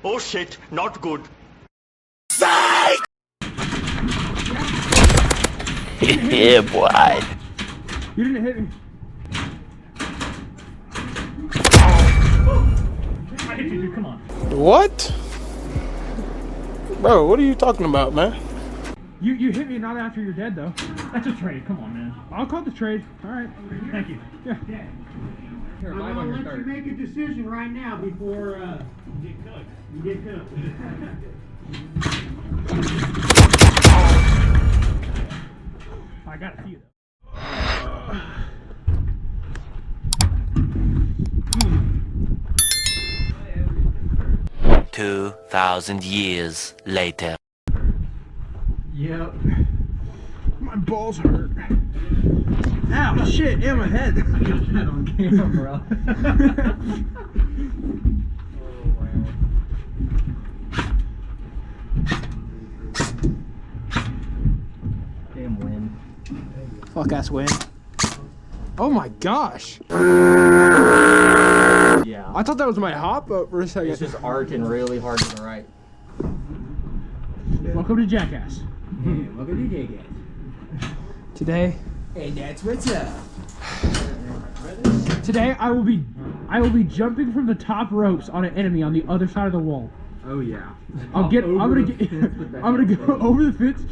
Oh shit, not good. Yeah, boy. You didn't hit me. I hit you, dude. Come on. What? Bro, what are you talking about, man? You hit me not after you're dead, though. That's a trade. Come on, man. I'll call the trade. All right. Thank you. Yeah. Here, I'm gonna let you make a decision right now before you get cooked. You get cooked. I got a few though. 2,000 years later. Yep. My balls hurt. Ow, shit, in my head. I got that on camera, bro. Damn wind. Fuck ass wind. Oh my gosh. Yeah. I thought that was my hop boat for a second. It's just arcing really hard to the right. Welcome to Jackass. Hey, welcome to Jackass. Today, Hey, that's what's up. today I will be jumping from the top ropes on an enemy on the other side of the wall. Oh yeah. I'm gonna go over the fence,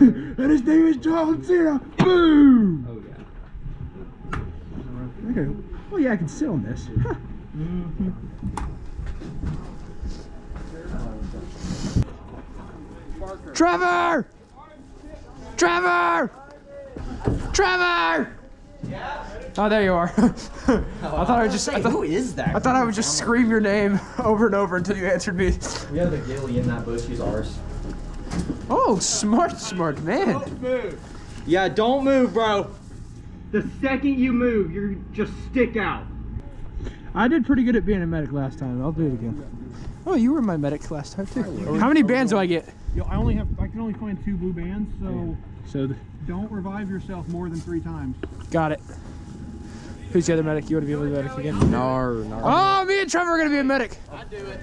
and his name is John Cena. Boom! Oh yeah. Okay. Oh yeah, I can sit on this. Huh. Trevor! Trevor! Trevor! Oh, there you are. I thought I would just. Who is that? I thought I would just scream your name over and over until you answered me. We have the ghillie in that bush. He's ours. Oh, smart man. Yeah, don't move, bro. The second you move, you just stick out. I did pretty good at being a medic last time. I'll do it again. Oh, you were my medic last time too. How many bands do I get? I can only find 2 blue bands, so So, don't revive yourself more than 3 times. got it. Who's the other medic? You want to be a medic again? No. Oh, me and Trevor are gonna be a medic. I do it.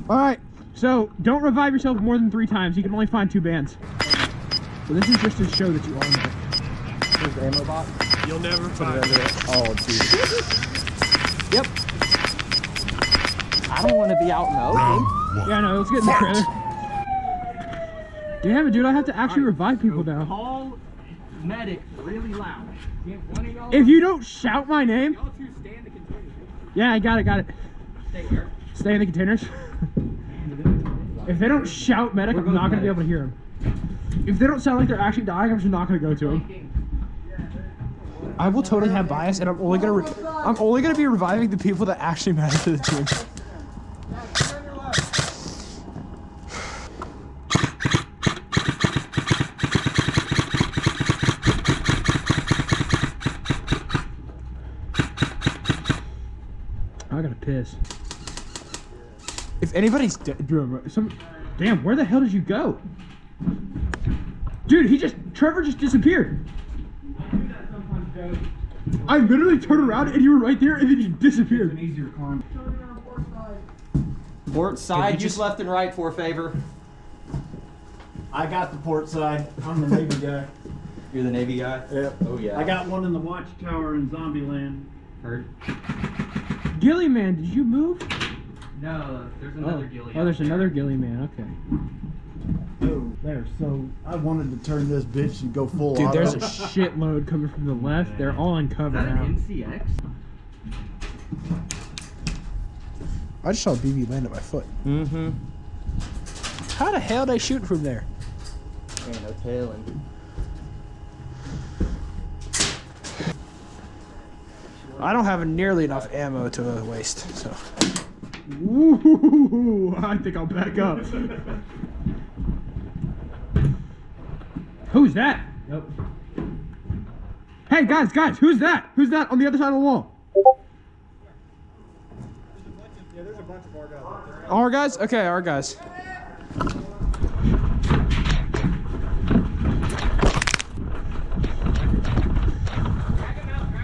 All right. So don't revive yourself more than 3 times. You can only find 2 bands. So this is just to show that you are a medic. There's the ammo box. You'll never find it. Oh, dude. Yep. I don't want to be out in the open. Yeah, no. Let's get in the trailer. Damn it, dude! I have to actually revive people now. Call medic really loud. If you don't shout my name. Y'all two stay in the container. Yeah, I got it. Stay here. Stay in the containers. If they don't shout medic, I'm not gonna be able to hear them. If they don't sound like they're actually dying, I'm just not gonna go to them. I will totally have bias, and I'm only gonna be reviving the people that actually matter to the team. I gotta piss. If anybody's damn, where the hell did you go? Dude, Trevor just disappeared. I literally turned around and you were right there and then you disappeared. Port side, use left and right for a favor. I got the port side. I'm the Navy guy. You're the Navy guy? Yep. Oh yeah. I got one in the watchtower in Zombieland. Heard. Gilly Man, did you move? No, there's another ghillie. Oh, there's another Gilly Man, okay. Oh, there. So I wanted to turn this bitch and go full Dude, auto. there's a shitload coming from the left. They're all on cover Is that now. an MCX? I just saw a BB land at my foot. Mm-hmm. How the hell did I shoot from there? Ain't no tailing. I don't have nearly enough ammo to waste, so. Ooh, I think I'll back up. Who's that? Nope. Hey, guys, who's that? Who's that on the other side of the wall? Yeah, there's a bunch of our guys out there. Our guys? Okay, our guys.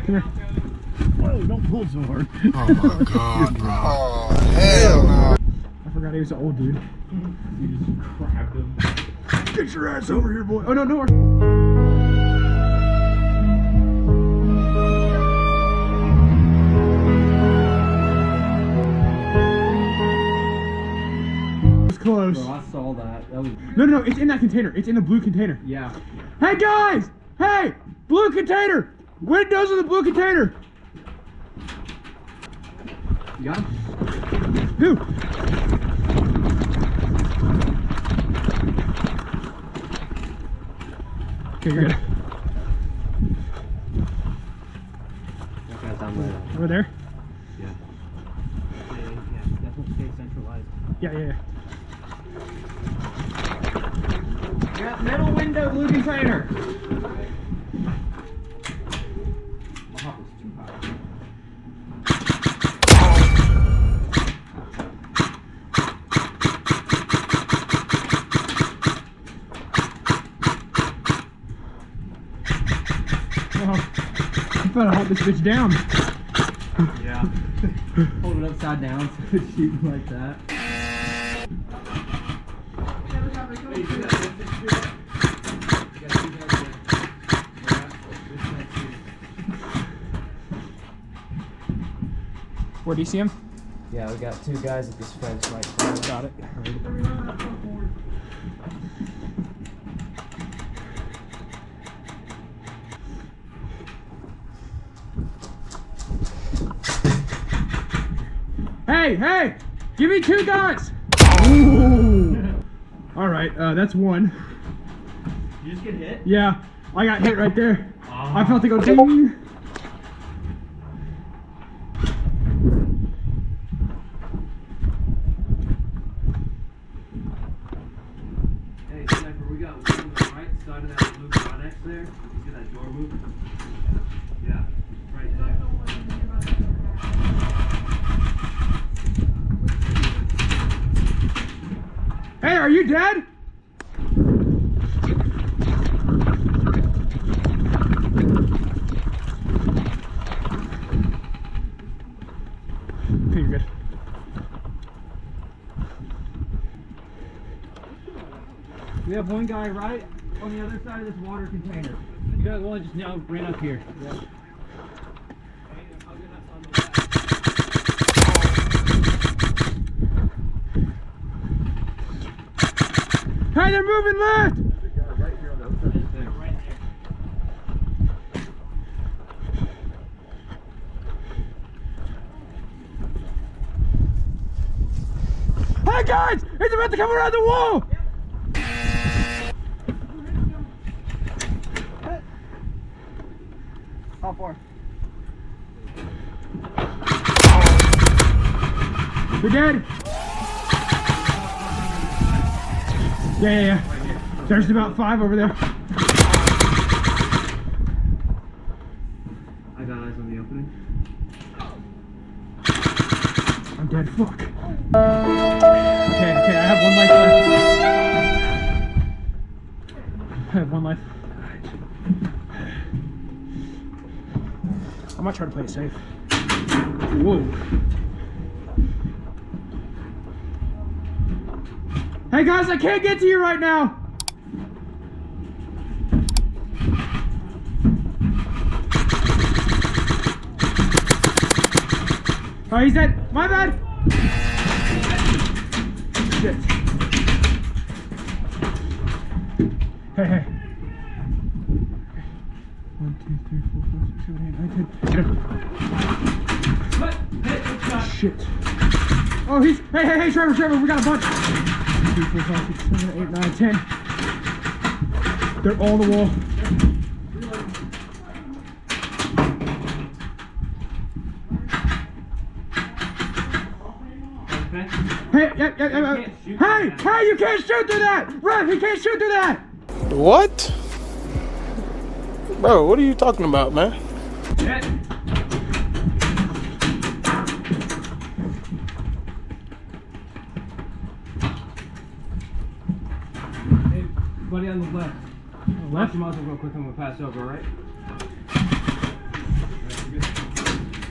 Come here. Whoa, don't pull so hard. Oh my god, bro. Oh, hell no. I forgot forgot he was an old dude. You just cracked him. Get your ass over here, boy. Oh, no, no. It's close. Bro, I saw that. That was. No, no, no. It's in that container. It's in the blue container. Yeah. Hey, guys. Hey, blue container. Windows in the blue container. You got him? Who? Okay, you're good. That guy's down there. Over there? Yeah. Yeah, definitely stay centralized. Yeah, yeah, yeah. Yeah, middle window, blue container. My hop was too high. You better hold this bitch down. Yeah. Hold it upside down so it's shooting like that. Where do you see him? Yeah, we got 2 guys at this fence right there. Got it. Hey, hey! Give me 2 guys! Ooh. All right, that's 1. You just get hit? Yeah, I got hit right there. I felt it go ding. Hey, Sniper, we got one on the right side of that blue Connex there. You see that door move? Yeah, right there. Hey, are you dead? Okay, you're good. We have 1 guy right on the other side of this water container. You got one just now ran up here. Yeah. Hey, they're moving left! Hey guys! It's about to come around the wall! How far? You're dead! Yeah, yeah, yeah. There's about 5 over there. I got eyes on the opening. I'm dead. Fuck. Okay, okay, I have 1 life left. I have 1 life. I might try to play it safe. Whoa. Hey guys, I can't get to you right now! Oh, he's dead. My bad. Shit. Hey, hey. 1, 2, 3, 4, 5, 6, 7, 8, 9, 10. Shit. Oh, he's. Hey, hey, hey, Trevor, we got a bunch. 1, 2, 3, 4, 5, 6, 7, 8, 9, 10. They're all on the wall. Hey, hey, you can't shoot through that! Run, he can't shoot through that! What? Bro, what are you talking about, man? Hey, buddy on the left. Watch your muzzle real quick, I'm gonna pass over, alright?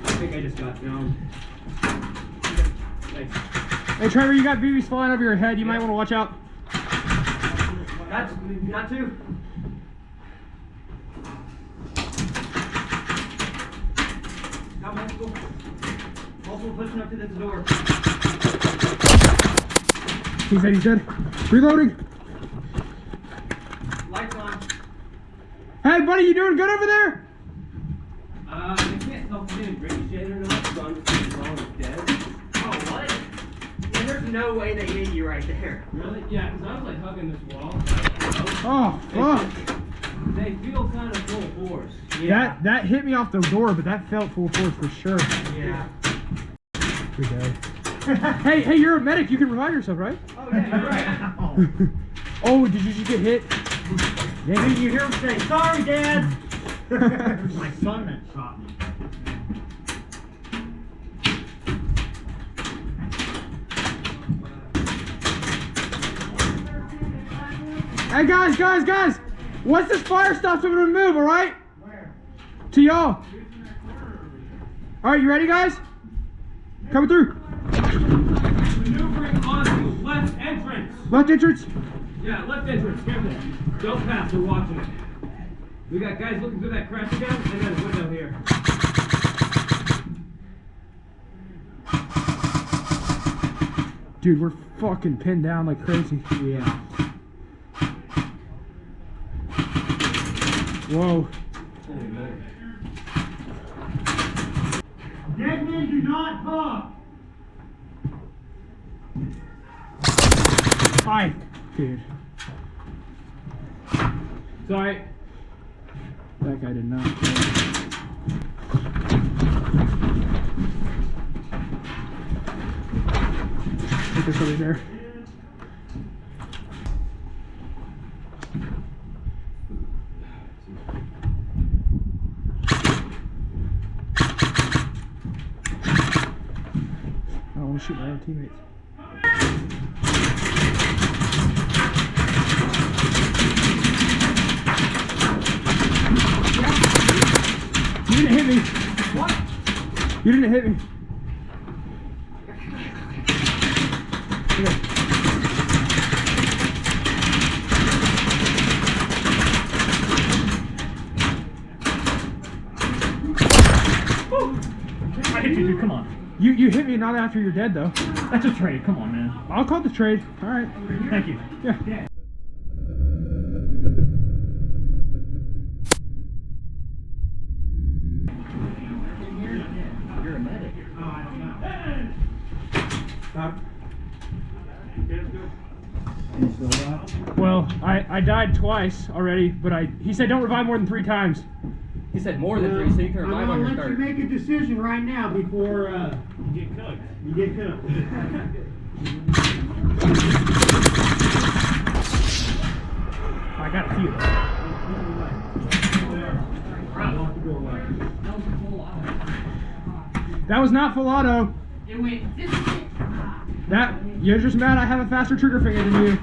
I think I just got down. Thanks. Hey Trevor, you got BBs flying over your head. You might want to watch out. Got to. Got multiple. Multiple pushing up to this door. He said he's dead. Reloading. Lights on. Hey buddy, you doing good over there? I can't tell if I'm getting ricocheted or not, so I'm just thinking Ron is dead. Oh, what? Yeah, there's no way they hit you right there. Really? Yeah, because I was like hugging this wall. Oh, fuck. They feel kind of full force. Yeah. That hit me off the door, but that felt full force for sure. Yeah. You're dead. hey, you're a medic. You can revive yourself, right? Oh, yeah, you're right. Oh, did you just get hit? Yeah, did you hear him say, sorry, Dad? It was my son that shot me. Hey, guys! Once this fire stops, we're gonna move, alright? Where? To y'all. Alright, you ready, guys? Coming through. Maneuvering onto left entrance. Left entrance. Yeah, left entrance. Careful. Don't pass. We're watching it. We got guys looking through that crash again, and then a window here. Dude, we're fucking pinned down like crazy. Yeah. Whoa. Dead men do not talk. Hi. Dude. Sorry. That guy did not. Put this over there. I don't want to shoot my own teammates. You didn't hit me. What? You didn't hit me. Okay. I hit you, dude. Come on. You hit me not after you're dead though. That's a trade. Come on, man. I'll call the trade. All right. Thank you. Yeah. You're a medic. Oh, I don't know. Well, I died twice already, but he said don't revive more than 3 times. He said more than 3, so you can I'm revive on gonna your let you third. make a decision right now before you get cooked. You get cooked. I got a few. That was not full auto. It went. That you're just mad I have a faster trigger finger than you.